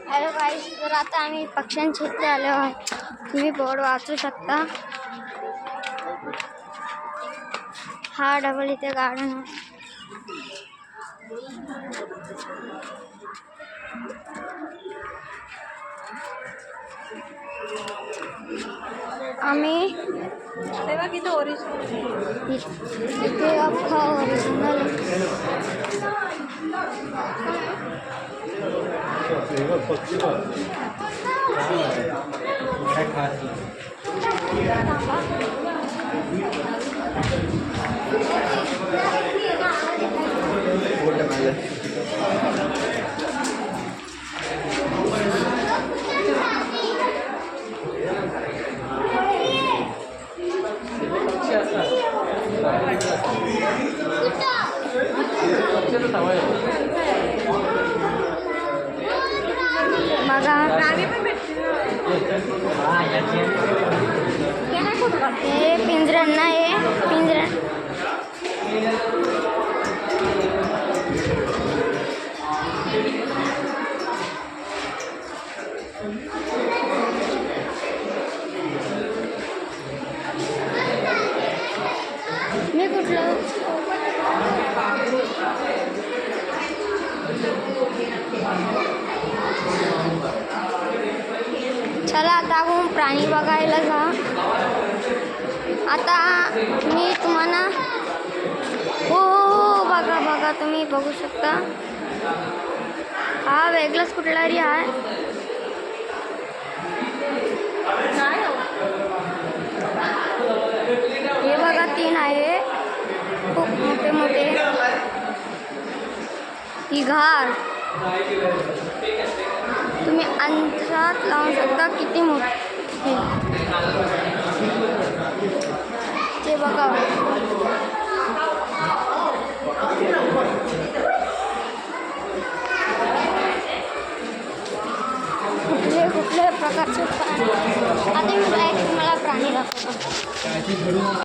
Hello गाईस, तर आता आम्ही पक्ष्यांच्या इथे आलो आहे. तुम्ही बोर्ड वाचू शकता. हा डबल इथे गार्डन आहे. आम्ही तेव्हा किती ओरिजिनल इथे अख्खा ओरिजिनल बघा. हे पिंजऱ्यांना आहे पिंजऱ्या. मी कुठलं चला आता आपण प्राणी बघायला जा. आता मी तुम्हाला हो बघा बघा तुम्ही बघू शकता. हा वेगळाच कुठलाही आहे. हे बघा 3 आहे खूप मोठे मोठे. ही घार तुम्ही अंतरात लावू शकता किती मोठे ते बघा. कुठले कुठले प्रकारचे प्राणी. आता मी तुम्हाला प्राणी दाखवतो.